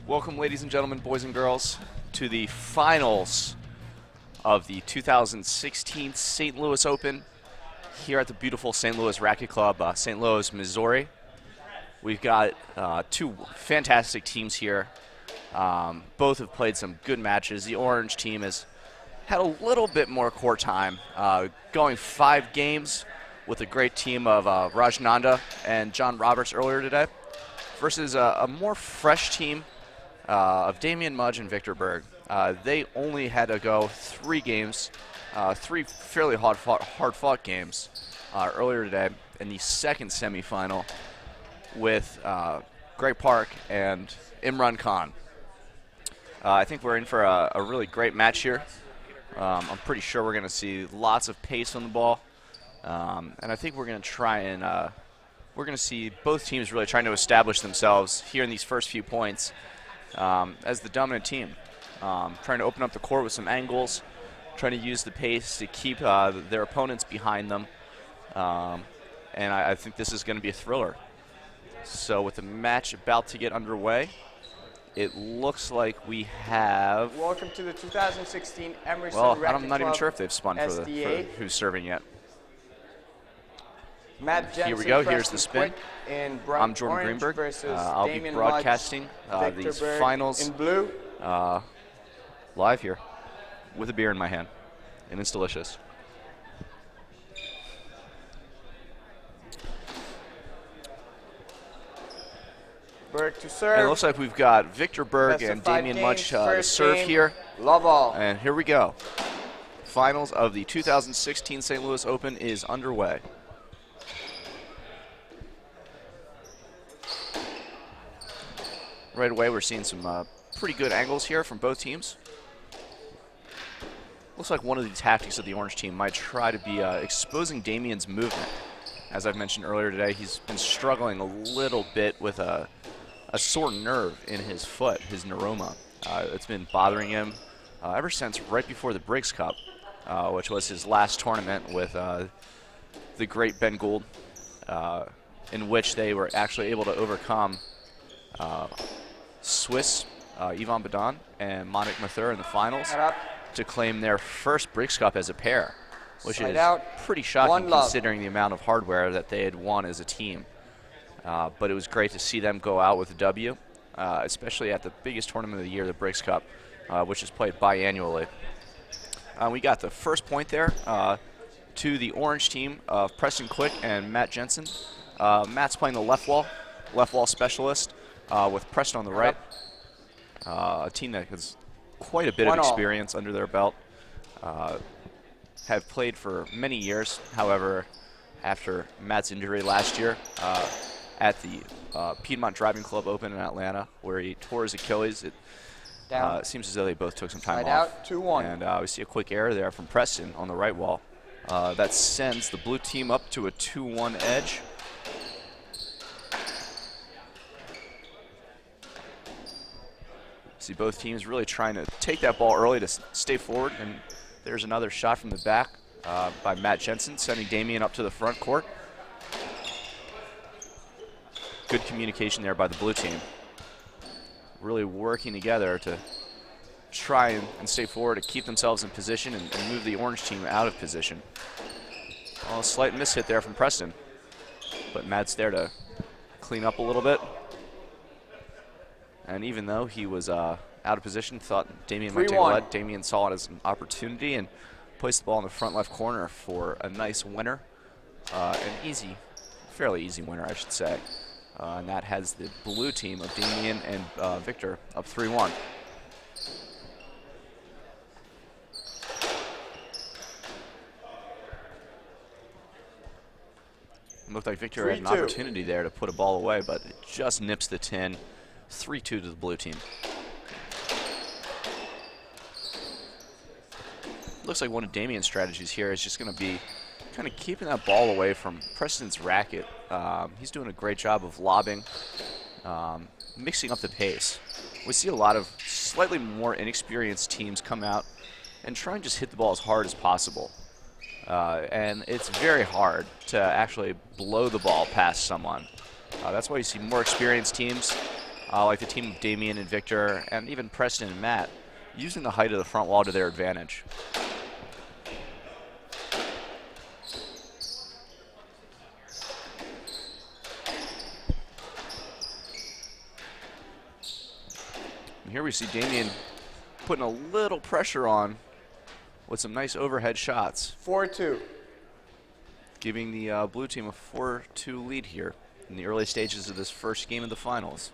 Welcome, ladies and gentlemen, boys and girls, to the finals of the 2016 St. Louis Open here at the beautiful St. Louis Racket Club, St. Louis, Missouri. We've got two fantastic teams here. Both have played some good matches. The Orange team has had a little bit more court time, going 5 games with a great team of Raj Nanda and John Roberts earlier today, versus a more fresh team of Damian Mudge and Victor Berg. They only had to go 3 games, 3 fairly hard-fought games earlier today in the second semifinal with Greg Park and Imran Khan. I think we're in for a really great match here. I'm pretty sure we're going to see lots of pace on the ball, and I think we're going to try and we're going to see both teams really trying to establish themselves here in these first few points as the dominant team, trying to open up the court with some angles, trying to use the pace to keep their opponents behind them, and I think this is going to be a thriller. So with the match about to get underway, it looks like we have... Welcome to the 2016 Emerson Well, Racket I'm not even Club sure if they've spun for who's serving yet. Matt Jenson, here we go. Here's the spin. I'm Jordan Orange Greenberg. I'll be Damian broadcasting Mudge, these Berg finals in blue. live here with a beer in my hand, and it's delicious. Berg to serve. And it looks like we've got Victor Berg and Damian Mudge to serve here. Love all. And here we go. Finals of the 2016 St. Louis Open is underway. Right away, we're seeing some pretty good angles here from both teams. Looks like one of the tactics of the Orange team might try to be exposing Damian's movement. As I've mentioned earlier today, he's been struggling a little bit with a sore nerve in his foot, his neuroma. It's been bothering him ever since right before the Briggs Cup, which was his last tournament with the great Ben Gould, in which they were actually able to overcome Swiss Ivan Badan and Monik Mathur in the finals to claim their first Briggs Cup as a pair, which is pretty shocking considering the amount of hardware that they had won as a team. But it was great to see them go out with a W, especially at the biggest tournament of the year, the Briggs Cup, which is played biannually. We got the first point there to the Orange team of Preston Quick and Matt Jenson. Matt's playing the left wall specialist with Preston on the right. A team that has quite a bit of experience under their belt. Have played for many years, however, after Matt's injury last year at the Piedmont Driving Club Open in Atlanta, where he tore his Achilles, it seems as though they both took some time off. 2-1. And we see a quick error there from Preston on the right wall. That sends the blue team up to a 2-1 edge. See both teams really trying to take that ball early to stay forward, and there's another shot from the back by Matt Jenson, sending Damian up to the front court. Good communication there by the blue team. Really working together to try and stay forward to keep themselves in position and move the Orange team out of position. A slight mishit there from Preston, but Matt's there to clean up a little bit. And even though he was out of position, thought Damian might take a lead, Damian saw it as an opportunity and placed the ball in the front left corner for a nice winner. Fairly easy winner, I should say. And that has the blue team of Damian and Victor up 3-1. Looked like Victor had an opportunity there to put a ball away, but it just nips the tin. 3-2 to the blue team. Looks like one of Damian's strategies here is just going to be kind of keeping that ball away from Preston's racket. He's doing a great job of lobbing, mixing up the pace. We see a lot of slightly more inexperienced teams come out and try and just hit the ball as hard as possible. And it's very hard to actually blow the ball past someone. That's why you see more experienced teams like the team of Damien and Victor, and even Preston and Matt, using the height of the front wall to their advantage. And here we see Damien putting a little pressure on with some nice overhead shots. 4-2. Giving the blue team a 4-2 lead here in the early stages of this first game of the finals.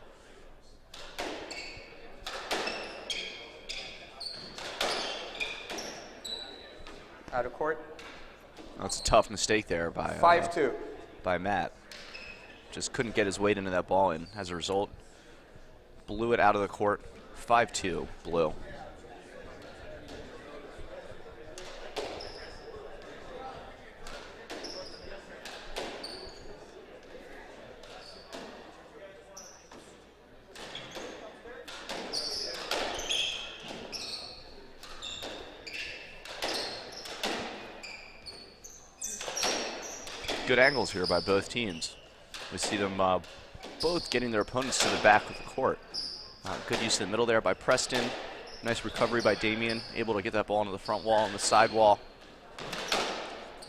Out of court. That's a tough mistake there by 5-2. By Matt. Just couldn't get his weight into that ball, and as a result, blew it out of the court. 5-2, blue. Good angles here by both teams. We see them both getting their opponents to the back of the court. Good use in the middle there by Preston. Nice recovery by Damien, able to get that ball into the front wall and the side wall.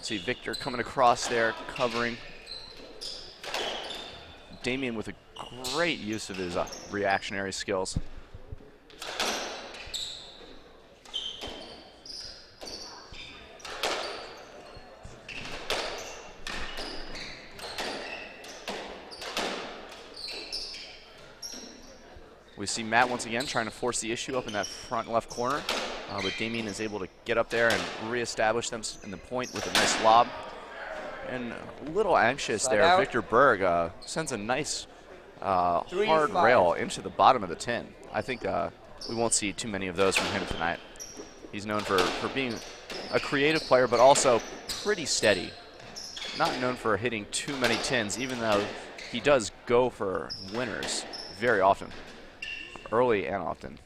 See Victor coming across there, covering. Damien with a great use of his reactionary skills. We see Matt once again trying to force the issue up in that front left corner, but Damien is able to get up there and reestablish them in the point with a nice lob. And a little anxious Side there, out. Victor Berg sends a nice hard 3-5. rail into the bottom of the tin. I think we won't see too many of those from him tonight. He's known for being a creative player, but also pretty steady. Not known for hitting too many tins, even though he does go for winners very often. Early and often.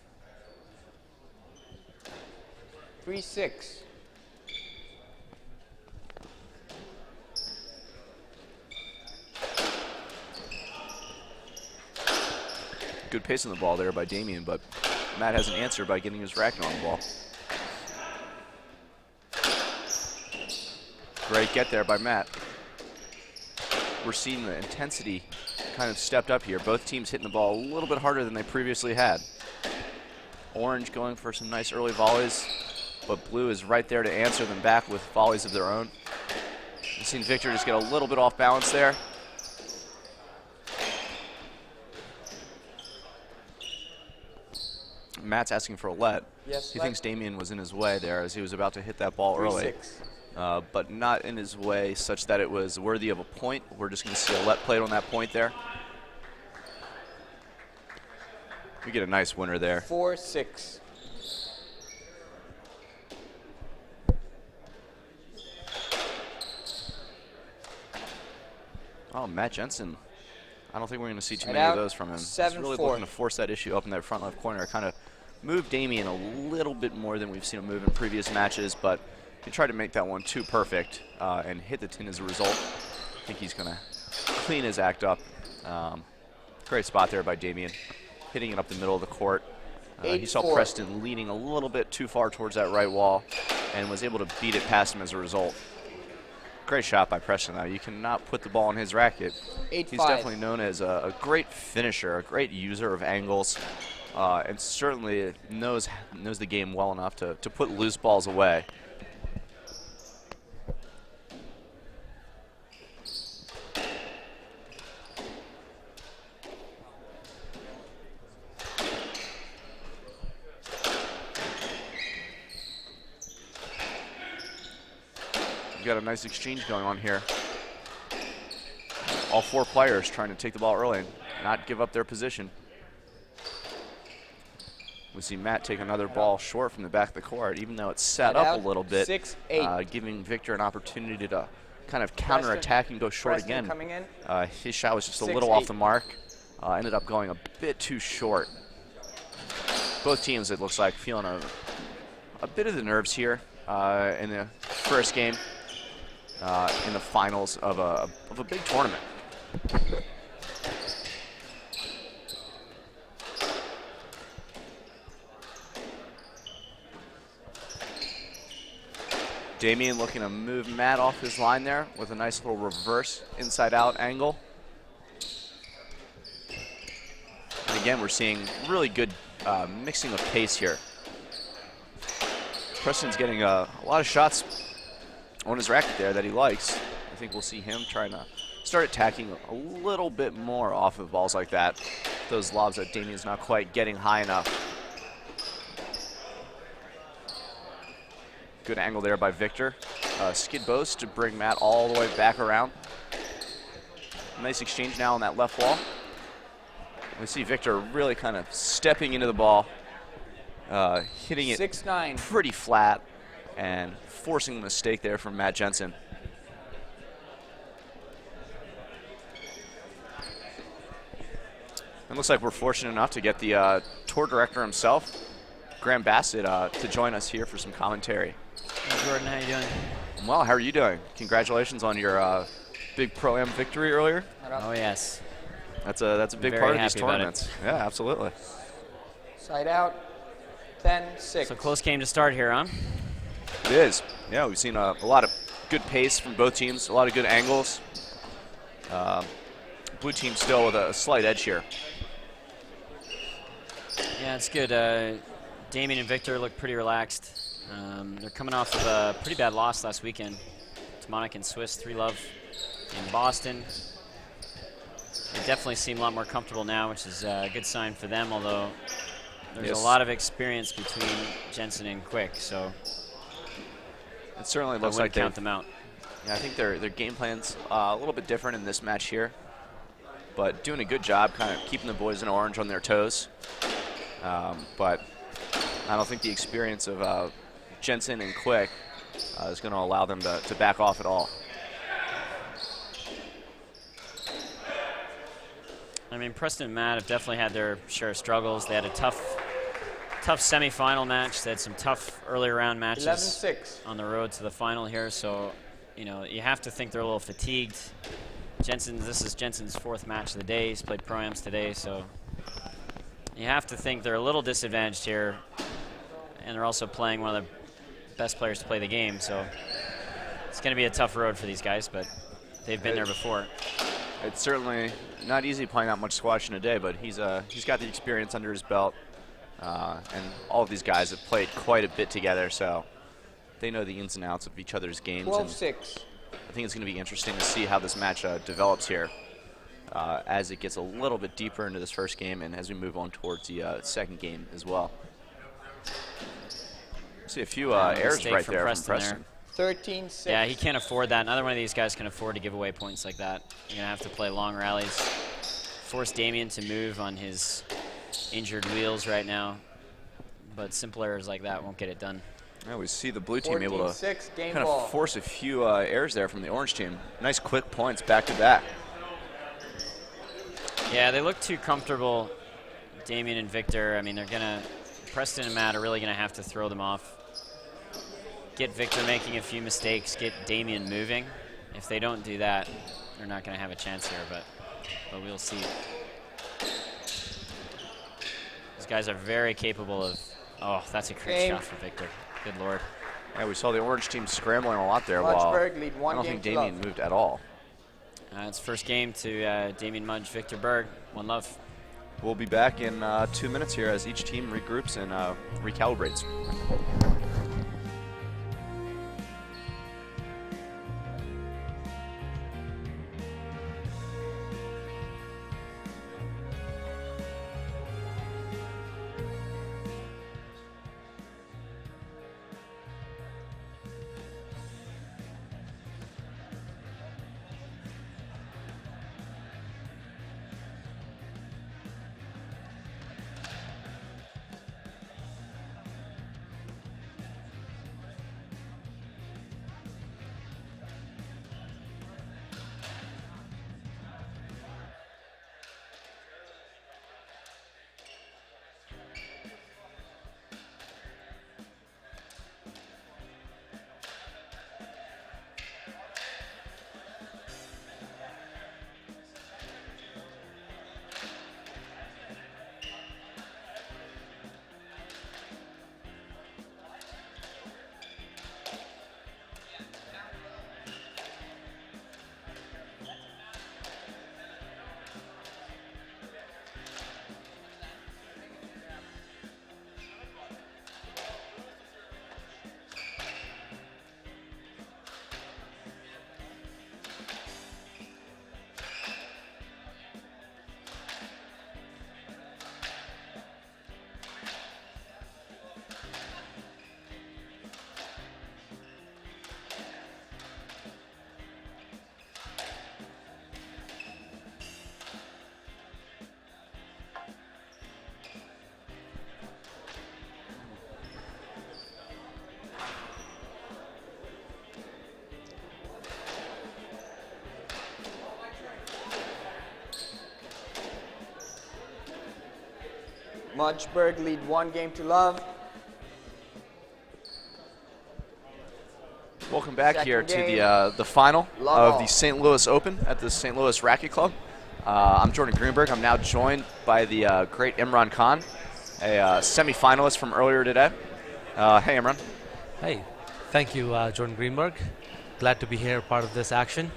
3-6. Good pace on the ball there by Damien, but Matt has an answer by getting his racket on the ball. Great get there by Matt. We're seeing the intensity kind of stepped up here. Both teams hitting the ball a little bit harder than they previously had. Orange going for some nice early volleys, but blue is right there to answer them back with volleys of their own. We've seen Victor just get a little bit off balance there. Matt's asking for a let. Yes, he let. thinks Damien was in his way there as he was about to hit that ball early. 3-6. But not in his way such that it was worthy of a point. We're just going to see a let played on that point there. We get a nice winner there. 4-6. Oh, Matt Jenson. I don't think we're going to see too Side many out. of those from him. He's 7-4. really looking to force that issue up in that front left corner. Kind of move Damien a little bit more than we've seen him move in previous matches, but he tried to make that one too perfect and hit the tin as a result. I think he's going to clean his act up. Great spot there by Damien, hitting it up the middle of the court. He saw 8-4. Preston leaning a little bit too far towards that right wall and was able to beat it past him as a result. Great shot by Preston, though. You cannot put the ball in his racket. 8-5. He's definitely known as a great finisher, a great user of angles, and certainly knows the game well enough to put loose balls away. We've got a nice exchange going on here. All four players trying to take the ball early and not give up their position. We see Matt take another ball short from the back of the court, even though it's set up a little bit, 6-8. giving Victor an opportunity to kind of counterattack and go short Preston again. coming in. His shot was just a 6-8. little off the mark. Ended up going a bit too short. Both teams, it looks like, feeling a bit of the nerves here in the first game in the finals of a big tournament. Damien looking to move Matt off his line there with a nice little reverse inside-out angle. And again, we're seeing really good mixing of pace here. Preston's getting a lot of shots on his racket there that he likes. I think we'll see him trying to start attacking a little bit more off of balls like that. Those lobs that Damien's not quite getting high enough. Good angle there by Victor. Skid boast to bring Matt all the way back around. Nice exchange now on that left wall. We see Victor really kind of stepping into the ball, hitting it 6-9. pretty flat, and forcing a mistake there from Matt Jenson. It looks like we're fortunate enough to get the tour director himself, Graham Bassett, to join us here for some commentary. Hey Jordan, how you doing? Well, how are you doing? Congratulations on your big Pro-Am victory earlier. Oh yes. That's a big Very part of these happy about it. tournaments. Yeah, absolutely. Side out. 10-6. So close game to start here, huh? It is. Yeah, we've seen a lot of good pace from both teams, a lot of good angles. Blue team still with a slight edge here. Yeah, it's good. Damien and Victor look pretty relaxed. They're coming off of a pretty bad loss last weekend to Monaco and Swiss 3-love in Boston. They definitely seem a lot more comfortable now, which is a good sign for them, although there's Yes. a lot of experience between Jenson and Quick, so It certainly I looks wouldn't like count them out. Yeah, I think their game plan's a little bit different in this match here, but doing a good job kind of keeping the boys in orange on their toes. But I don't think the experience of Jenson and Quick is going to allow them to back off at all. I mean, Preston and Matt have definitely had their share of struggles. They had a tough semifinal match. They had some tough early round matches 11-6. on the road to the final here. So, you know, you have to think they're a little fatigued. This is Jenson's 4th match of the day. He's played Pro-Ams today, so you have to think they're a little disadvantaged here. And they're also playing one of the best players to play the game. So it's going to be a tough road for these guys, but they've been there before. It's certainly not easy playing that much squash in a day, but he's got the experience under his belt, and all of these guys have played quite a bit together, so they know the ins and outs of each other's games. 12-6. I think it's going to be interesting to see how this match develops here as it gets a little bit deeper into this first game and as we move on towards the second game as well. See a few errors Mistake right from there Preston from Preston. 13-6. Yeah, he can't afford that. Neither one of these guys can afford to give away points like that. You're going to have to play long rallies. Force Damien to move on his injured wheels right now. But simple errors like that won't get it done. Yeah, we see the blue team able to 14-6, game kind ball. of force a few errors there from the orange team. Nice quick points back to back. Yeah, they look too comfortable, Damien and Victor. I mean, Preston and Matt are really going to have to throw them off. Get Victor making a few mistakes, get Damien moving. If they don't do that, they're not going to have a chance here, but we'll see. These guys are very capable of, oh, that's a great Game. shot for Victor. Good Lord. Yeah, we saw the orange team scrambling a lot there Mudge while Berg lead I one don't game think to Damien love. moved at all. It's first game to Damien Mudge, Victor Berg, 1-love. We'll be back in 2 minutes here as each team regroups and recalibrates. Mudge, Berg lead 1-0. Welcome back Second here to game. the final Love of the all. St. Louis Open at the St. Louis Racket Club. I'm Jordan Greenberg. I'm now joined by the great Imran Khan, a semifinalist from earlier today. Hey, Imran. Hey, thank you, Jordan Greenberg. Glad to be here, part of this action.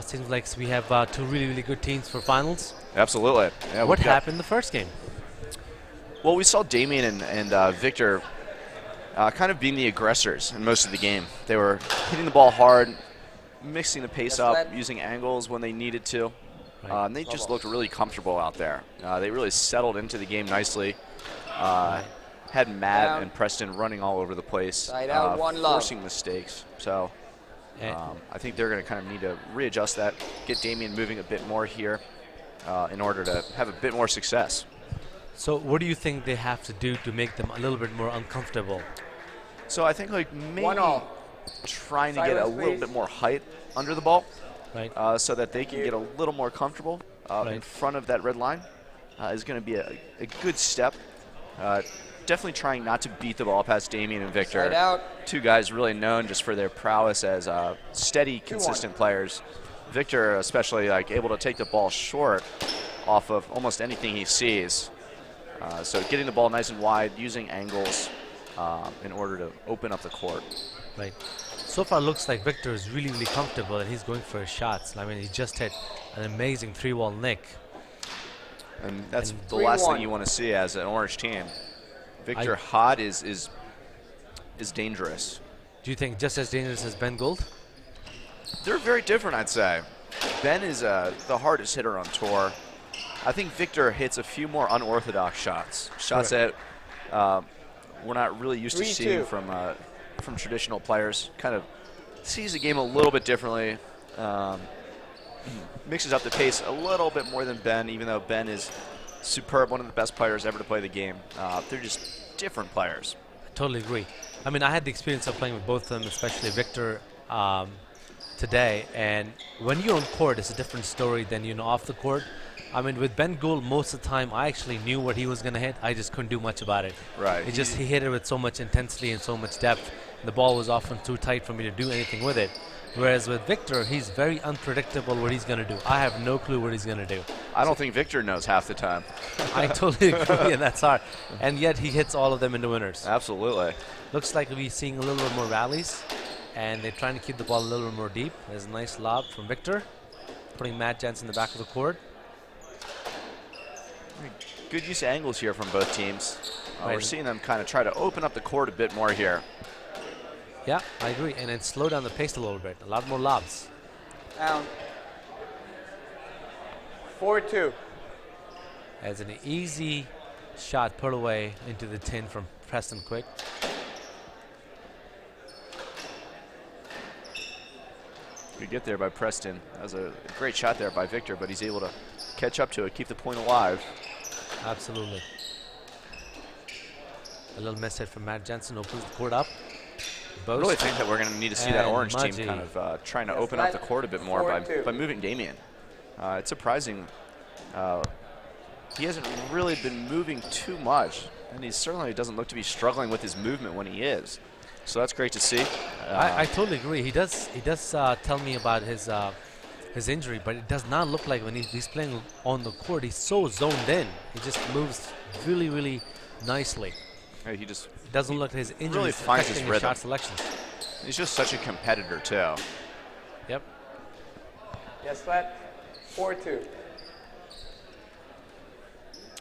Seems like we have two really good teams for finals. Absolutely. Yeah, What happened in the first game? Well, we saw Damien and Victor kind of being the aggressors in most of the game. They were hitting the ball hard, mixing the pace Yes, up, lad. using angles when they needed to. Right. And they just looked really comfortable out there. They really settled into the game nicely. Had Matt Down. and Preston running all over the place, Side out, one love. forcing mistakes. So And I think they're going to kind of need to readjust that, get Damien moving a bit more here in order to have a bit more success. so what do you think they have to do to make them a little bit more uncomfortable? So I think like maybe 1-0. trying to get a Silence, little please. bit more height under the ball Right? so that they can get a little more comfortable in Right. front of that red line is going to be a good step. Definitely trying not to beat the ball past Damien and Victor. Side out. Two guys really known just for their prowess as steady, consistent players. Victor especially like able to take the ball short off of almost anything he sees. So getting the ball nice and wide, using angles in order to open up the court. Right. So far, looks like Victor is really comfortable and he's going for his shots. I mean, he just hit an amazing 3-wall nick. And that's And the last 3-1. thing you want to see as an orange team. Victor hot is dangerous. Do you think just as dangerous as Ben Gould? They're very different, I'd say. Ben is the hardest hitter on tour. I think Victor hits a few more unorthodox shots, shots that we're not really used to 3-2. seeing from traditional players. Kind of sees the game a little bit differently. Mixes up the pace a little bit more than Ben, even though Ben is superb, one of the best players ever to play the game. They're just different players. I totally agree. I mean, I had the experience of playing with both of them, especially Victor today. And when you're on court, it's a different story than off the court. I mean, with Ben Gould, most of the time, I actually knew what he was going to hit. I just couldn't do much about it. Right. He hit it with so much intensity and so much depth. The ball was often too tight for me to do anything with it. Whereas with Victor, he's very unpredictable what he's going to do. I have no clue what he's going to do. I don't think Victor knows half the time. I totally agree, and that's hard. And yet he hits all of them into winners. Absolutely. Looks like we're seeing a little bit more rallies, and they're trying to keep the ball a little bit more deep. There's a nice lob from Victor, putting Matt Jenson in the back of the court. Good use of angles here from both teams. We're Right. seeing them kind of try to open up the court a bit more here. Yeah, I agree. And then slow down the pace a little bit. A lot more lobs. Down. 4-2. As an easy shot put away into the tin from Preston Quick. Good get there by Preston. That was a great shot there by Victor, but he's able to catch up to it, keep the point alive. Absolutely. A little miss hit from Matt Jensen opens the court up. I Boast. really think that we're going to need to see that And orange team Mudge. kind of trying to Yes, open up the that- court a bit more 4-2. by moving Damien. It's surprising. He hasn't really been moving too much, and he certainly doesn't look to be struggling with his movement when he is. So that's great to see. I totally agree. He does tell me about his injury, but it does not look like when he's playing on the court, he's so zoned in. He just moves really nicely. He just It doesn't look like his injury really is finds his affecting his rhythm. shot selections. he's just such a competitor too. Yep. Yes, lad. 4-2.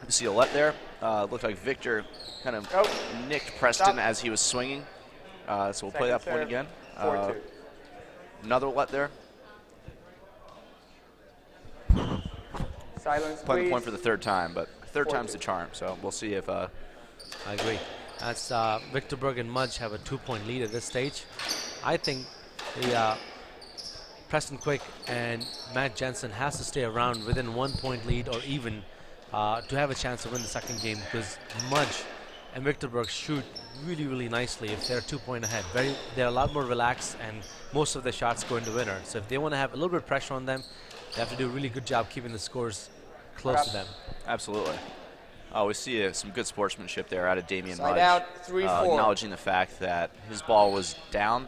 You see a let there. Looked like Victor kind of Oh. nicked Preston Stop. as he was swinging. So we'll play that point Second again. serve, 4-2. Another let there. Silence, Oh, Playing the please. point for the third time, but third 4-2. time's the charm. So we'll see if I agree. As Victor Berg and Mudge have a 2-point lead at this stage, I think the Preston Quick and Matt Jensen has to stay around within 1-point lead or even to have a chance to win the second game, because Mudge and Victor Berg shoot really nicely if they're 2-point ahead. They're a lot more relaxed, and most of the shots go into winner. So if they want to have a little bit of pressure on them, they have to do a really good job keeping the scores close to them. absolutely. Oh, we see some good sportsmanship there out of Damian Side Mudge. out, 3-4. Acknowledging the fact that his ball was down,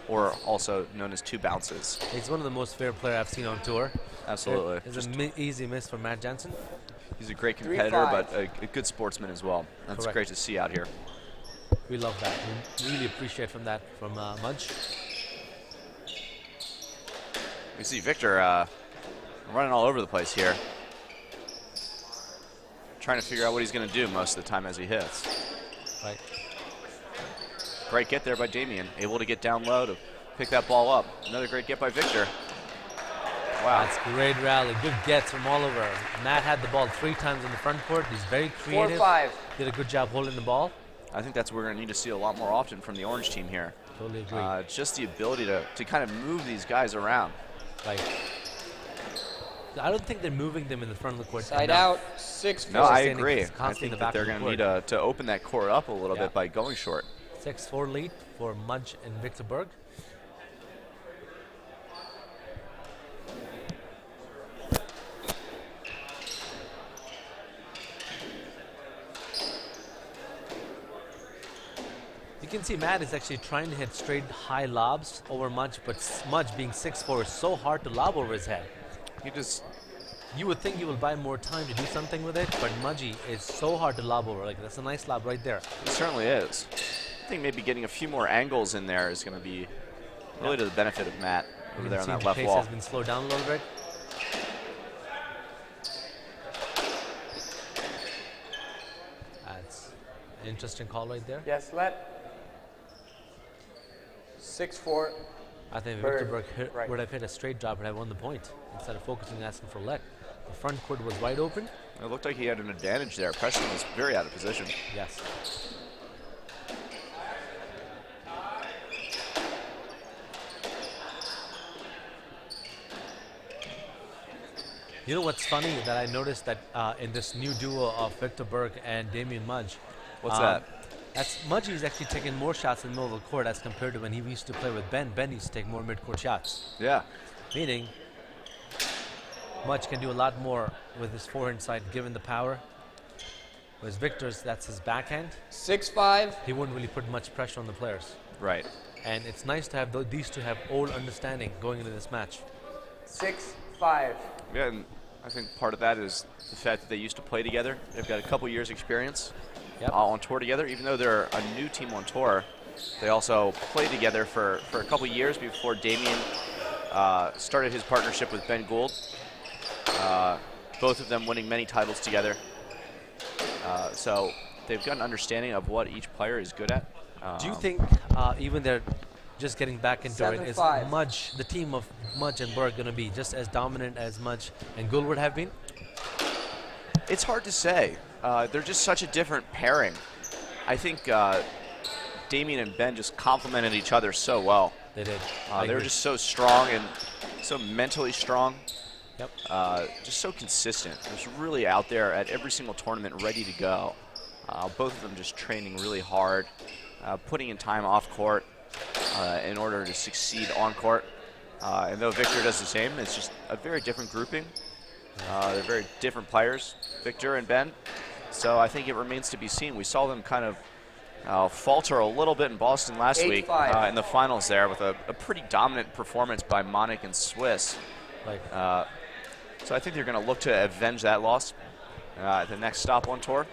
or also known as 2 bounces. He's one of the most fair players I've seen on tour. Absolutely. It's an easy miss for Matt Jenson. He's a great competitor, 3-5. but a good sportsman as well. That's Correct. great to see out here. We love that. We really appreciate from Mudge. We see Victor running all over the place here, trying to figure out what he's going to do most of the time as he hits. Right. Great get there by Damian, able to get down low to pick that ball up. Another great get by Victor. Wow. That's great rally. Good gets from all over. Matt had the ball 3 times in the front court. He's very creative. 4-5. Did a good job holding the ball. I think that's what we're going to need to see a lot more often from the orange team here. Totally agree. Just the ability to kind of move these guys around. Right. I don't think they're moving them in the front of the court. Side enough. out, 6-4. No, I Standing agree. I constantly in think the that back they're of the going to need to open that court up a little Yeah. bit by going short. 6-4 lead for Mudge and Victor Berg. You can see Matt is actually trying to hit straight high lobs over Mudge, but Mudge being 6'4" is so hard to lob over his head. He just You would think you will buy more time to do something with it, but Mudgy is so hard to lob over. Like, that's a nice lob right there. It certainly is. I think maybe getting a few more angles in there is going to be really to the benefit of Matt over You there can on see that the left pace wall. has been slowed down a little bit. That's an interesting call right there. Yes, let. 6-4. I think Berg, Victor Berg right. would have hit a straight drop and have won the point instead of focusing asking for let. The front court was wide open. It looked like he had an advantage there. Preston was very out of position. Yes. You know what's funny that I noticed that in this new duo of Victor Berg and Damian Mudge. What's that? That's Mudge is actually taking more shots in the middle of the court as compared to when he used to play with Ben. Ben used to take more mid-court shots. Yeah. Meaning, Mudge can do a lot more with his forehand side given the power. Whereas Victor's, that's his backhand. 6-5. He wouldn't really put much pressure on the players. Right. And it's nice to have these two have old understanding going into this match. 6-5. Yeah, and I think part of that is the fact that they used to play together. They've got a couple years experience Yep. on tour together. Even though they're a new team on tour, they also played together for a couple years before Damian started his partnership with Ben Gould. Both of them winning many titles together. So they've got an understanding of what each player is good at. Do you think even they're just getting back into it, is 7-5. Mudge, the team of Mudge and Berg, going to be just as dominant as Mudge and Gould would have been? It's hard to say. They're just such a different pairing. I think Damian and Ben just complemented each other so well. They did. They were just so strong and so mentally strong. Yep. Just so consistent. Just really out there at every single tournament, ready to go. Both of them just training really hard, putting in time off court in order to succeed on court. And though Victor does the same, it's just a very different grouping. They're very different players, Victor and Ben. So I think it remains to be seen. We saw them kind of falter a little bit in Boston last week 8-5. in the finals there with a pretty dominant performance by Monik and Swiss. Like, So I think they're going to look to avenge that loss at the next stop on tour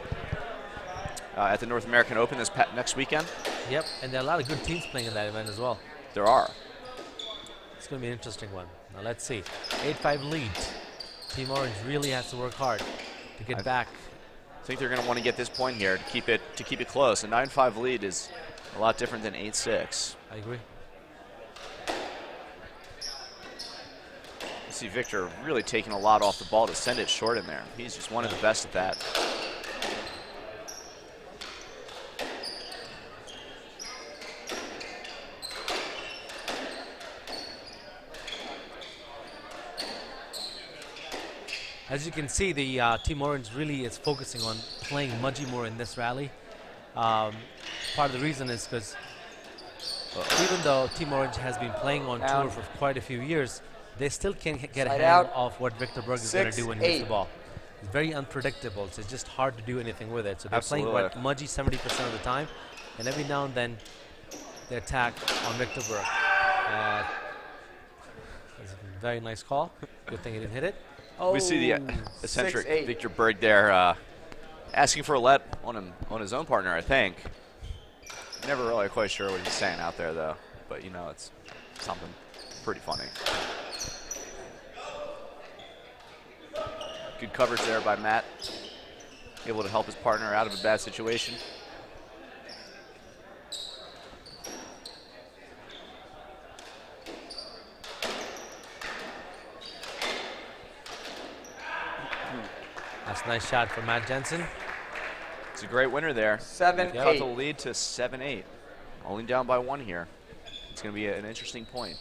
at the North American Open this next weekend. yep, and there are a lot of good teams playing in that event as well. There are. It's going to be an interesting one. Now let's see. 8-5 lead. Team Orange really has to work hard to get back. I think they're going to want to get this point here to keep it close. A 9-5 lead is a lot different than 8-6. I agree. You see Victor really taking a lot off the ball to send it short in there. He's just one of the best at that. As you can see, the Team Orange really is focusing on playing Mudgy more in this rally. Part of the reason is because even though Team Orange has been playing on tour for quite a few years, they still can't get a Side handle out. of what Victor Berg is going to do when he hits the 6-8. ball. It's very unpredictable, so it's just hard to do anything with it. So they're playing Absolutely. Mudgy 70% of the time, and every now and then they attack on Victor Berg. That's a very nice call. Good thing he didn't hit it. We see the eccentric Victor Berg there asking for a let on his own partner, I think. Never really quite sure what he's saying out there, though. But, you know, it's something pretty funny. Good coverage there by Matt. Able to help his partner out of a bad situation. That's a nice shot from Matt Jenson. It's a great winner there. 7-8. Cut the lead to 7-8. Only down by 1 here. It's going to be an interesting point.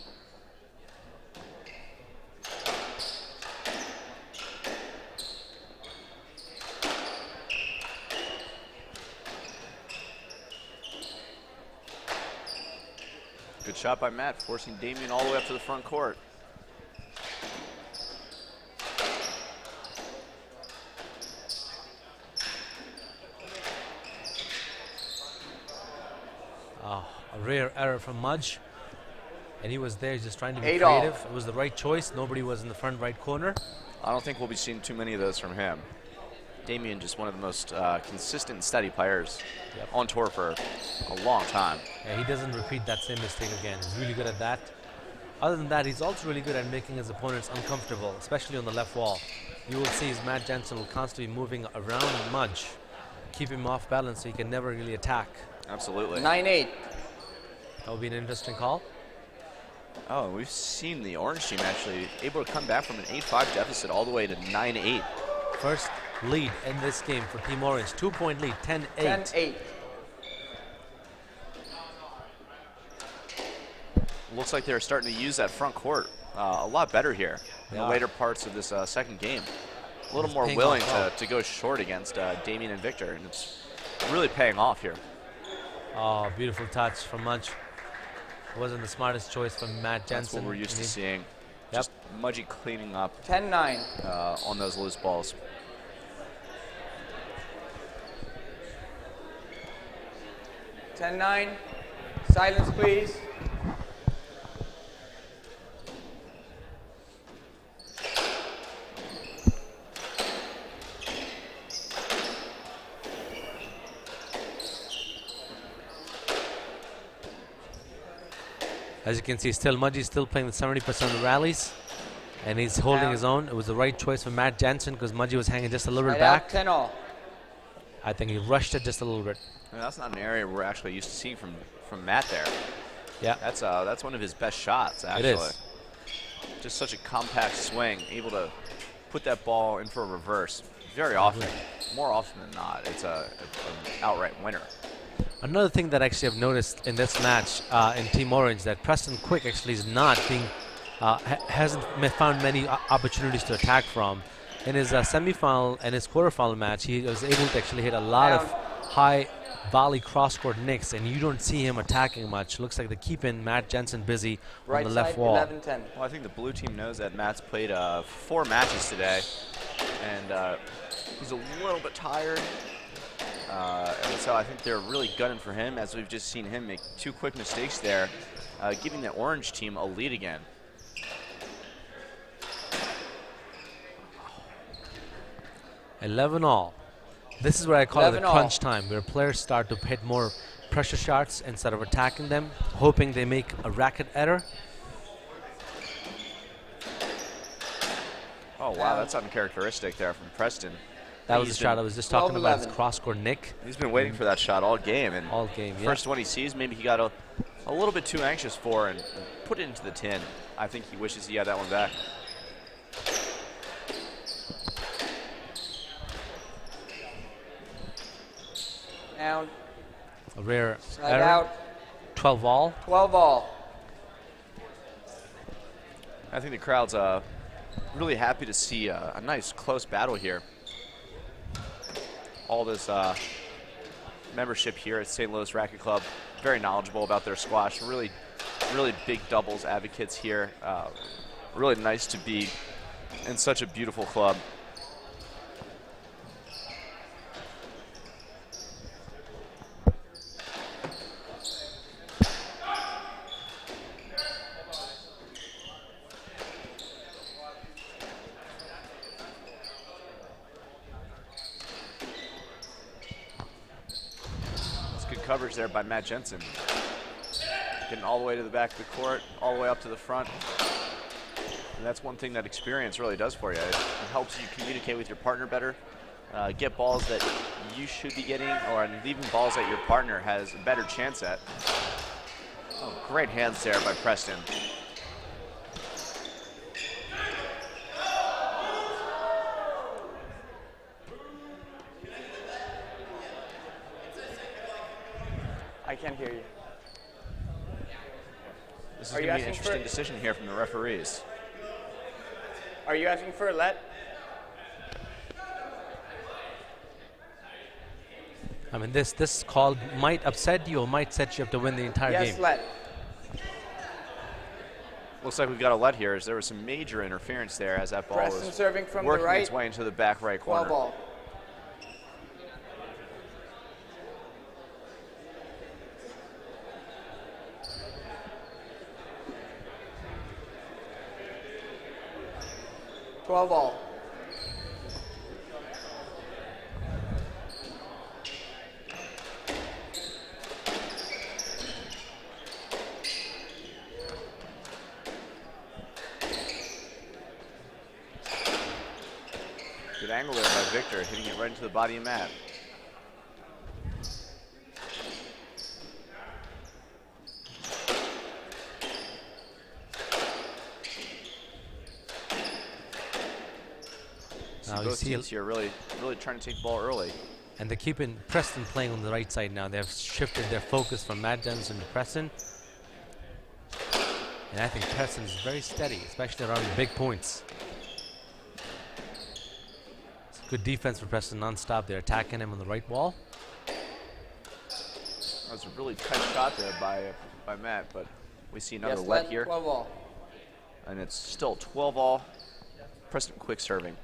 Good shot by Matt, forcing Damien all the way up to the front court. A rare error from Mudge. And he was there just trying to be 8 all. creative. It was the right choice. Nobody was in the front right corner. I don't think we'll be seeing too many of those from him. Damien, just one of the most consistent and steady players on tour for a long time. Yeah, he doesn't repeat that same mistake again. He's really good at that. Other than that, he's also really good at making his opponents uncomfortable, especially on the left wall. You will see his Matt Jenson will constantly moving around Mudge, keep him off balance so he can never really attack. Absolutely. 9-8. That will be an interesting call. Oh, we've seen the Orange team actually able to come back from an 8-5 deficit all the way to 9-8. First lead in this game for Team Orange. 2-point lead, 10-8. 10-8. Looks like they're starting to use that front court a lot better here in the Yeah. later parts of this second game. A little It's more paying willing off. to go short against Damien and Victor, and it's really paying off here. Oh, beautiful touch from Mudge. Wasn't the smartest choice from Matt Jenson. That's what we're used to seeing. Yep. Just Mudgy cleaning up 10-9. on those loose balls. 10-9. Silence, please. As you can see, still Mudgy's still playing with 70% of the rallies, and he's holding his own. It was the right choice for Matt Jenson because Mudgy was hanging just a little bit Right out, back. 10 all. I think he rushed it just a little bit. I mean, that's not an area we're actually used to seeing from Matt there. Yeah, That's one of his best shots, actually. it is. Just such a compact swing, able to put that ball in for a reverse very often. More often than not, it's an outright winner. Another thing that actually I've noticed in this match in Team Orange that Preston Quick actually is not being, hasn't found many opportunities to attack from. In his semifinal and his quarterfinal match, he was able to actually hit a lot of high volley cross-court nicks, and you don't see him attacking much. Looks like they're keeping Matt Jenson busy Right on the left side, wall. 11-10. Well, I think the blue team knows that Matt's played 4 matches today, and he's a little bit tired. And so I think they're really gunning for him, as we've just seen him make 2 quick mistakes there, giving the Orange team a lead again. $11 all. This is where I call it the 11 all. crunch time, where players start to hit more pressure shots instead of attacking them, hoping they make a racket error. Oh, wow, that's uncharacteristic there from Preston. That was the He's shot been- I was just talking about, his 12-11. cross-court nick. He's been waiting for that shot all game, and All game, yeah. first one he sees, maybe he got a little bit too anxious for and put it into the tin. I think he wishes he had that one back. Down. A rare Side error. out. 12 all. 12 all. I think the crowd's really happy to see a nice close battle here. All this membership here at St. Louis Racket Club, very knowledgeable about their squash. Really big doubles advocates here. Really nice to be in such a beautiful club. coverage there by Matt Jenson. Getting all the way to the back of the court, all the way up to the front. And that's one thing that experience really does for you. It helps you communicate with your partner better, get balls that you should be getting, or even balls that your partner has a better chance at. Oh, great hands there by Preston. I can't hear you. This is Are going you to be an asking interesting for- decision here from the referees. Are you asking for a let? I mean, this call might upset you or might set you up to win the entire Yes, game. let. Looks like we've got a let here, as there was some major interference there as that ball Preston was serving from the working right. its way into the back right 12 corner. ball. All. Good angle there by Victor, hitting it right into the body of Matt. Now you Both see, teams here really trying to take the ball early. and they're keeping Preston playing on the right side now. They've shifted their focus from Matt Jenson to Preston. And I think Preston's very steady, especially around the big points. It's good defense for Preston non-stop. They're attacking him on the right wall. That was a really tight shot there by Matt, but we see another Yes, let let. here. 12 all. And it's still 12 all. Preston quick serving.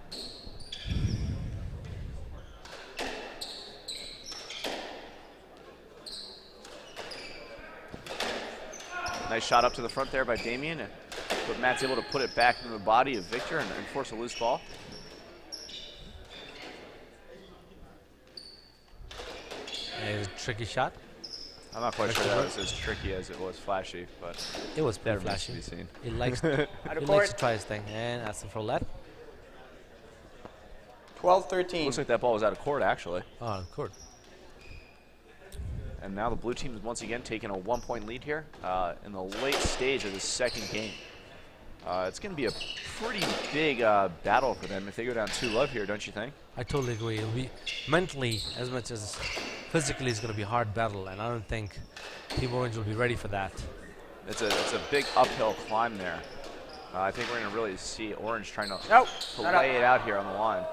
Nice shot up to the front there by Damien, but Matt's able to put it back into the body of Victor and force a loose ball. And it was a tricky shot. I'm not quite Nice sure that work. was as tricky as it was flashy, but It was that pretty remains to flashy. be seen. He likes, Out he of likes court. to try his thing. And that's the for let. 12-13. Looks like that ball was out of court, actually. Oh, court. And now the blue team is once again taking a 1-point lead here in the late stage of the second game. It's going to be a pretty big battle for them if they go down 2-love here, don't you think? I totally agree. It'll be mentally as much as physically it's going to be a hard battle, and I don't think Team Orange will be ready for that. It's a big uphill climb there. I think we're going to really see Orange trying to Nope. lay it out here on the line.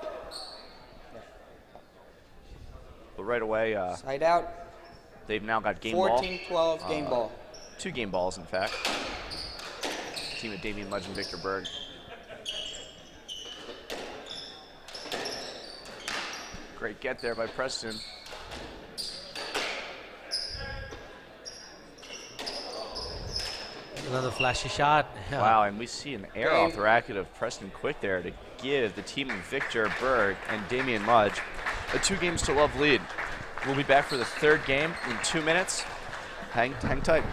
But right away, Side out. they've now got game ball. 14-12 game ball. 2 game balls, in fact. Team of Damien Mudge and Victor Berg. Great get there by Preston. Another flashy shot. Yeah. Wow, and we see an air off the racket of Preston Quick there to give the team of Victor Berg and Damien Mudge a 2-games-to-love lead. We'll be back for the third game in 2 minutes. Hang tight.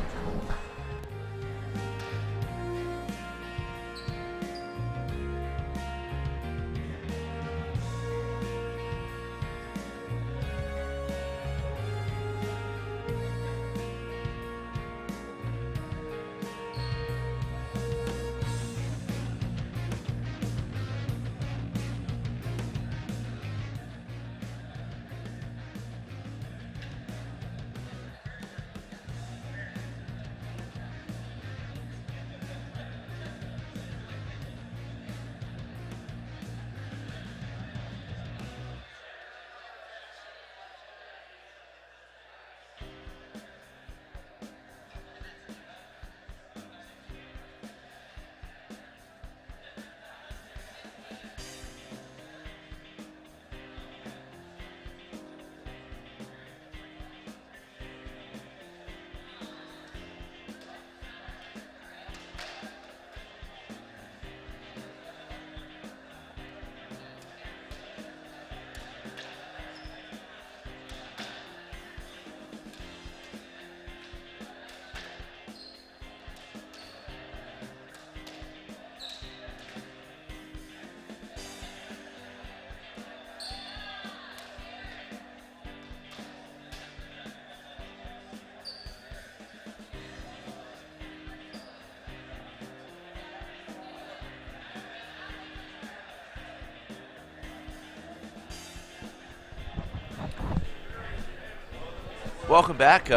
Welcome back.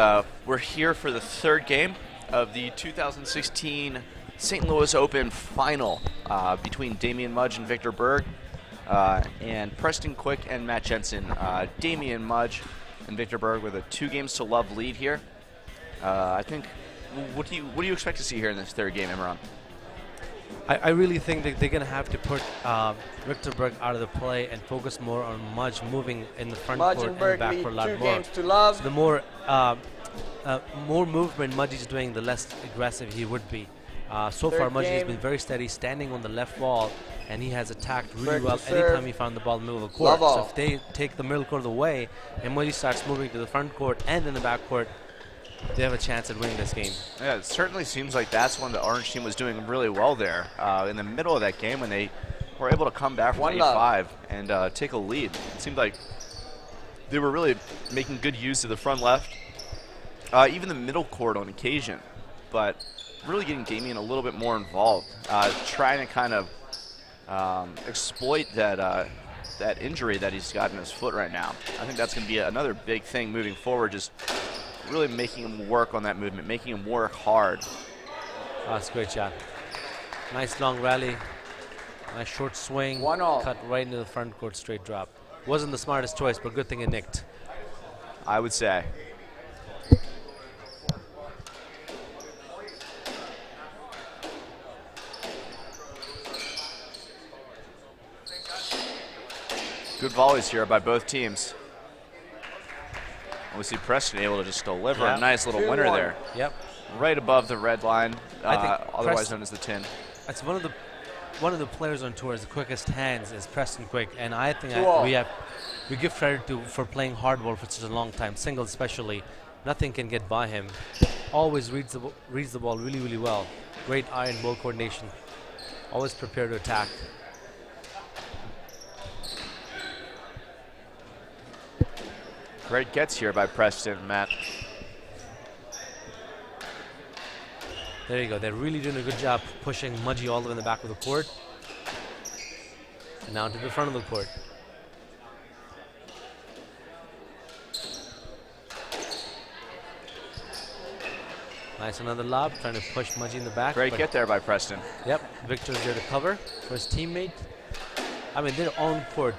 We're here for the third game of the 2016 St. Louis Open final between Damian Mudge and Victor Berg, and Preston Quick and Matt Jenson. Damian Mudge and Victor Berg with a 2-games-to-love lead here. I think. What do you expect to see here in this third game, Imran? I really think that they're going to have to put Victor Berg out of the play and focus more on Mudge moving in the front Mudge court and and Berg back lead for a lot 2 more. games to love. So the more movement Mudge is doing, the less aggressive he would be. So Third far, Mudge has game. been very steady, standing on the left wall, and he has attacked really Berg to well serve. anytime he found the ball in the middle of the court. Love all. So if they take the middle court away and Mudge starts moving to the front court and in the back court, they have a chance at winning this game. Yeah, it certainly seems like that's when the Orange team was doing really well there. In the middle of that game when they were able to come back from 8-5 and take a lead. It seemed like they were really making good use of the front left, even the middle court on occasion, but really getting Damian a little bit more involved, trying to kind of exploit that that injury that he's got in his foot right now. I think that's going to be another big thing moving forward, just really making him work on that movement, making him work hard. That's a great shot. Nice long rally. Nice short swing. 1-all. Cut right into the front court, straight drop. Wasn't the smartest choice, but good thing it nicked. I would say. Good volleys here by both teams. We see Preston able to just deliver a nice little winner 2-1. there. Yep. Right above the red line, I think otherwise Preston- known as the 10. That's one of the players on tour with the quickest hands is Preston Quick, and I think 2-all. we give credit to for playing hardball for such a long time, singles especially. Nothing can get by him. Always reads the ball really, really well. Great eye and ball coordination. Always prepared to attack. Great gets here by Preston, Matt. There you go. They're really doing a good job pushing Mudgy all the way in the back of the court. And now to the front of the court. Nice, another lob, trying to push Mudgy in the back. Great but get there by Preston. Yep, Victor's there to cover for his teammate. I mean, their own court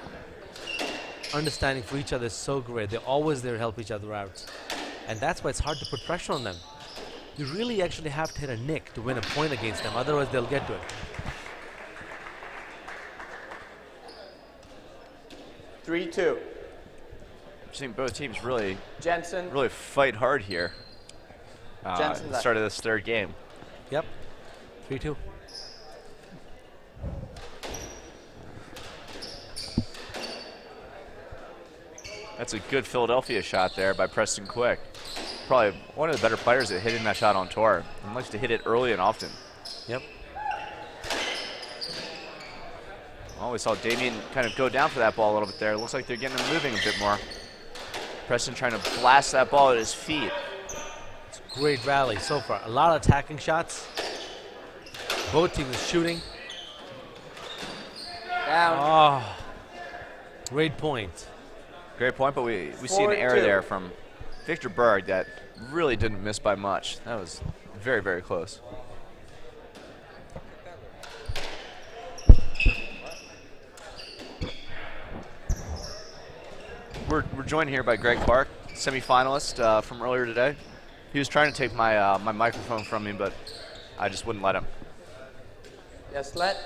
understanding for each other is so great. They're always there to help each other out. And that's why it's hard to put pressure on them. You really actually have to hit a nick to win a point against them, otherwise they'll get to it. 3-2. I've seen both teams really Jenson. fight hard here. At Jenson's the start of this third game. Yep, 3-2. That's a good Philadelphia shot there by Preston Quick. Probably one of the better players at hitting that shot on tour. He likes to hit it early and often. Yep. Well, we saw Damian kind of go down for that ball a little bit there. Looks like they're getting him moving a bit more. Preston trying to blast that ball at his feet. Great rally so far. A lot of attacking shots. Both teams shooting. Down. Oh, great point. Great point, but we see an 4-2. error there from Victor Berg that really didn't miss by much. That was very, very close. We're joined here by Greg Clark, semifinalist from earlier today. He was trying to take my my microphone from me, but I just wouldn't let him. Yes, let.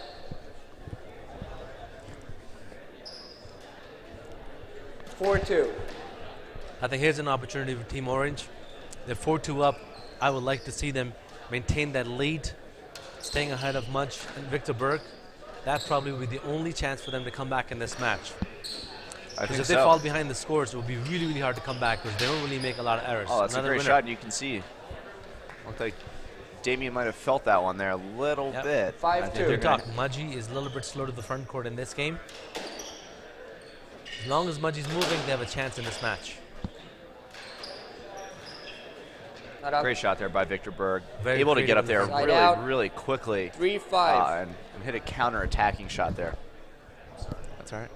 I think here's an opportunity for Team Orange. They're 4-2 up. I would like to see them maintain that lead, staying ahead of Mudge and Victor Berg. That probably will be the only chance for them to come back in this match. I Because think if so. they fall behind the scores, it will be really, really hard to come back because they don't really make a lot of errors. Oh, that's Another a great winner. shot, and you can see. Looked like Damian might have felt that one there a little Yep. bit. 5-2. I think Good they're talk. gonna- Mudgy is a little bit slow to the front court in this game. As long as Mudgy's moving, they have a chance in this match. Not up. Great shot there by Victor Berg. Very Able to get up creative there Side really, out. really quickly 3-5. and hit a counter-attacking shot there. That's all right.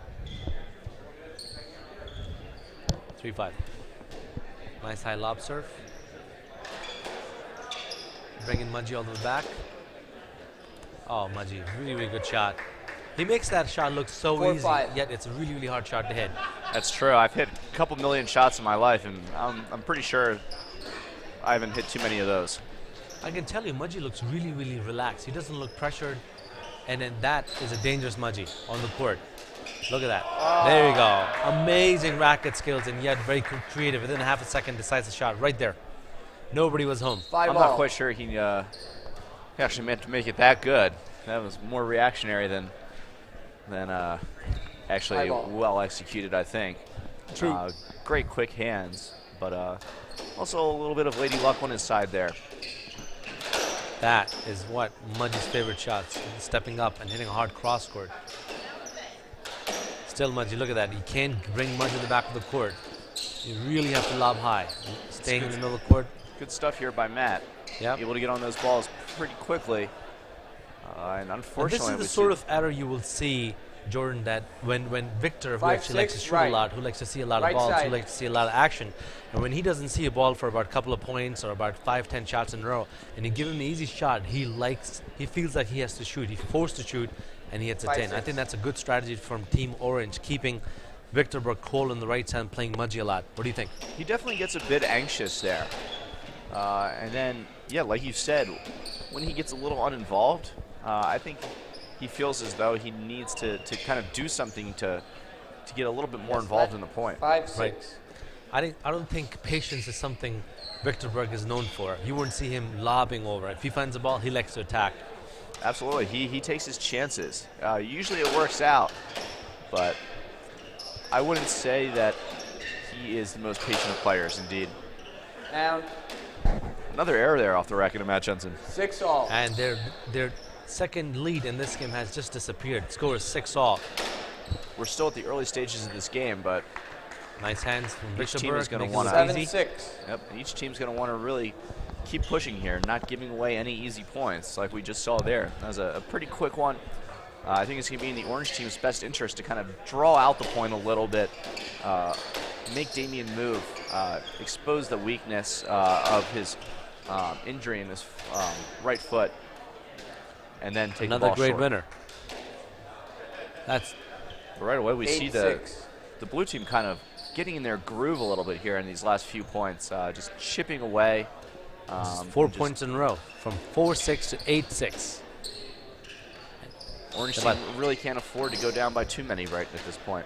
3-5. Nice high lob serve. Bringing Mudge all the way back. Oh, Mudge, really, really good shot. He makes that shot look so 4-5. easy, yet it's a really, really hard shot to hit. That's true. I've hit a couple million shots in my life, and I'm pretty sure I haven't hit too many of those. I can tell you, Mudge looks really, really relaxed. He doesn't look pressured, and then that is a dangerous Mudge on the court. Look at that. There you go. Amazing racket skills, and yet very creative. Within half a second, decides the shot right there. Nobody was home. 5 I'm all. not quite sure he actually meant to make it that good. That was more reactionary than actually 5 all. well executed, I think. True. Great quick hands, but also a little bit of lady luck on his side there. That is what Mudge's favorite shots, stepping up and hitting a hard cross court. Still, Mudge, look at that. You can't bring Mudge in the back of the court. You really have to lob high. Staying in the middle of the court. Good stuff here by Matt. Yep. Able to get on those balls pretty quickly. And And unfortunately, this is the sort of error you will see, Jordan, that when Victor, who 5, actually likes to 6, shoot right. a lot, who likes to see a lot Right of balls, side. who likes to see a lot of action, and when he doesn't see a ball for about a couple of points or about 5, 10 shots in a row, and you give him an easy shot, he feels like he has to shoot. He's forced to shoot, and he hits a 5, 10. I 6. think that's a good strategy from Team Orange, keeping Victor Berg cold on the right side and playing Mudge a lot. What do you think? he definitely gets a bit anxious there. And then, yeah, like you said, when he gets a little uninvolved, I think he feels as though he needs to kind of do something to get a little bit more involved in the point. 5, 6. Right. I don't think patience is something Victor Berg is known for. You won't see him lobbing over. If he finds a ball, he likes to attack. Absolutely. He takes his chances. Usually it works out, but I wouldn't say that he is the most patient of players, indeed. Down. Another error there off the racket of Matt Jenson. 6 all. And their second lead in this game has just disappeared. Score is 6-all. We're still at the early stages of this game, but Nice hands from Each Victor team Berg. is gonna makes it wanna- look 7, easy. 6. yep, each team's going to want to really keep pushing here, not giving away any easy points like we just saw there. That was a pretty quick one. I think it's going to be in the orange team's best interest to kind of draw out the point a little bit, make Damien move, expose the weakness of his injury in his right foot, and then take the Another ball great short. winner. That's Right away, we 8, see 6. the blue team kind of getting in their groove a little bit here in these last few points, just chipping away. 4 just- points in a row, from 4-6 to 8-6. Orange But- team really can't afford to go down by too many right at this point.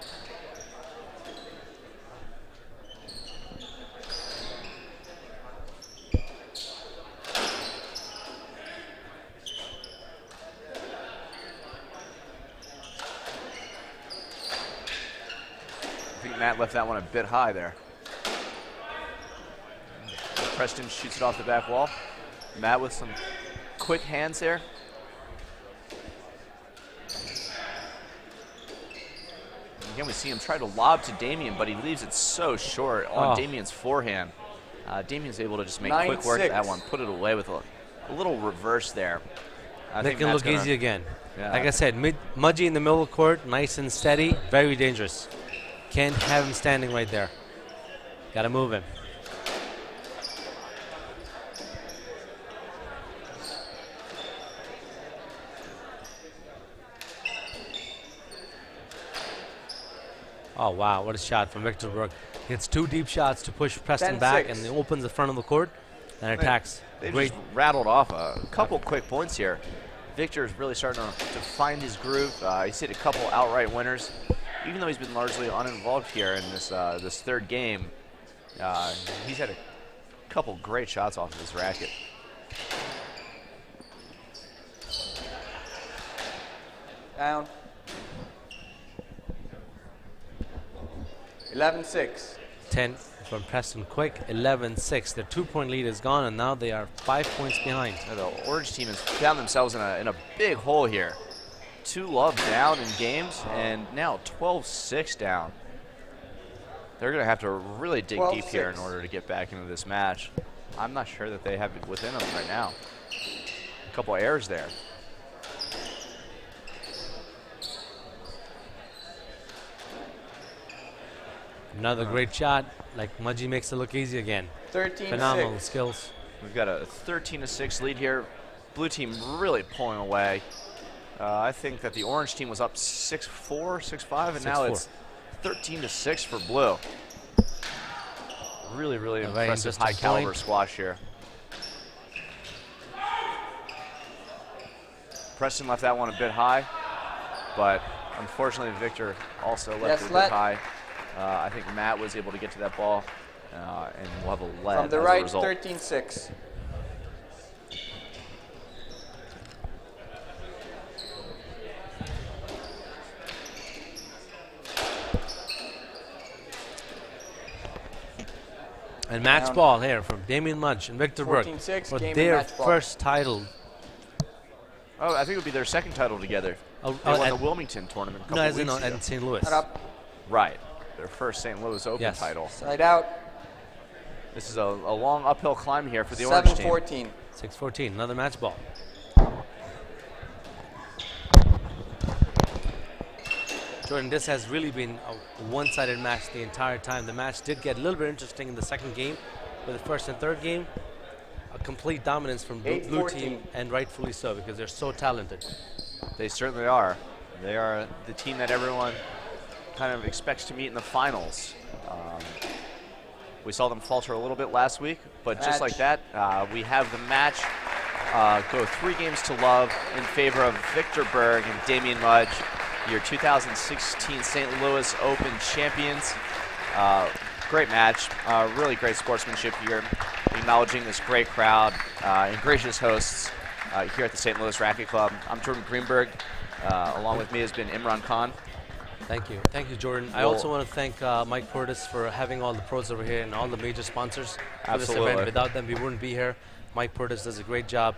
I think Matt left that one a bit high there. Preston shoots it off the back wall. Matt with some quick hands there. Again, we see him try to lob to Damien, but he leaves it so short on Oh. Damien's forehand. Damien's able to just make 9, quick work of 6. that one, put it away with a little reverse there. I They think can Matt's look gonna- easy again. Yeah, Like I said, Mudgy in the middle of the court, nice and steady, very dangerous. Can't have him standing right there. Got to move him. Oh, wow, what a shot from Victor Berg. He hits 2 deep shots to push Preston 10, back 6. and he opens the front of the court and attacks. They Great. just rattled off a couple quick points here. Victor is really starting to find his groove. He's hit a couple outright winners. Even though he's been largely uninvolved here in this this third game, he's had a couple great shots off of his racket. Down. 11, 6. 10 from Preston Quick, 11-6. Their 2-point lead is gone, and now they are 5 points behind. The orange team has found themselves in a big hole here. 2 love down in games, and now 12-6 down. They're going to have to really dig deep here in 12-6. order to get back into this match. I'm not sure that they have it within them right now. A couple errors there. Another great shot. Like Mudge makes it look easy again. 13-6. Phenomenal skills. We've got a 13-6 lead here. Blue team really pulling away. I think that the orange team was up 6-4, 6-5, and now 6-4. it's 13-6 for blue. Really, really A very impressive interesting high caliber point. squash here. Preston left that one a bit high, but unfortunately Victor also left Yes, it a bit let. high. I think Matt was able to get to that ball, and we'll have a lead From the as right, a result. 13-6. And match Down. ball here from Damien Mudge and Victor Berg 14-6, for game and their match ball. first title. Oh, I think it would be their second title together. Oh, They won at- the Wilmington tournament a couple no, as weeks in ago. at St. Louis. Head up. Right, their first St. Louis Open Yes. title. Side out. This is a long uphill climb here for the orange team. 7-14. 6-14, another match ball. Jordan, this has really been a one-sided match the entire time. The match did get a little bit interesting in the second game, but the first and third game, a complete dominance from blue 8-14. team, and rightfully so because they're so talented. They certainly are. They are the team that everyone kind of expects to meet in the finals. We saw them falter a little bit last week, but just Match. like that, we have the match go 3 games to love in favor of Victor Berg and Damien Mudge, your 2016 St. Louis Open champions. Great match, really great sportsmanship here, acknowledging this great crowd and gracious hosts here at the St. Louis Racket Club. I'm Jordan Greenberg. Along with me has been Imran Khan. Thank you, Jordan. I Well- also want to thank Mike Portis for having all the pros over here and all the major sponsors for this Absolutely. event. Without them, we wouldn't be here. Mike Portis does a great job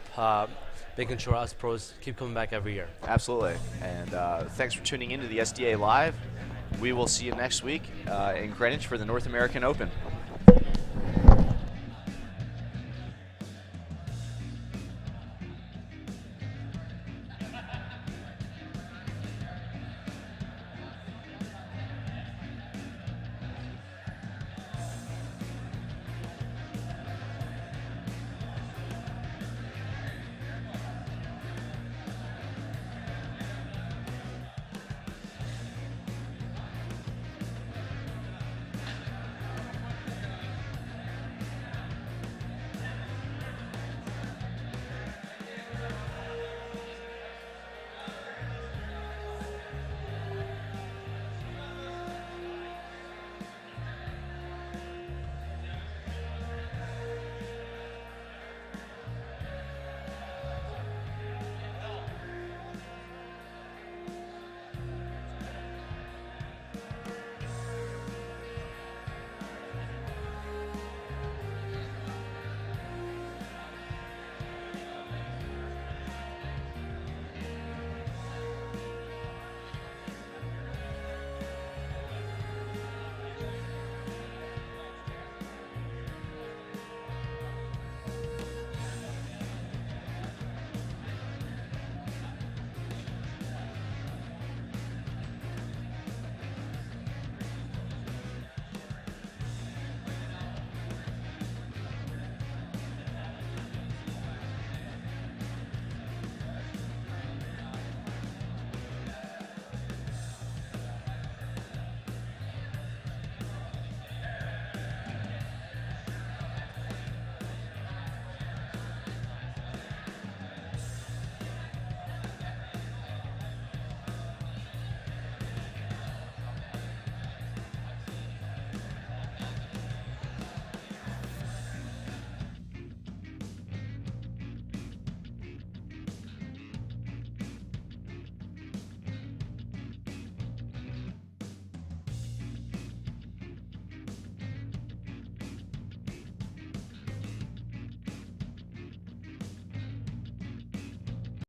making sure us pros keep coming back every year. Absolutely. And thanks for tuning into the SDA Live. We will see you next week in Greenwich for the North American Open.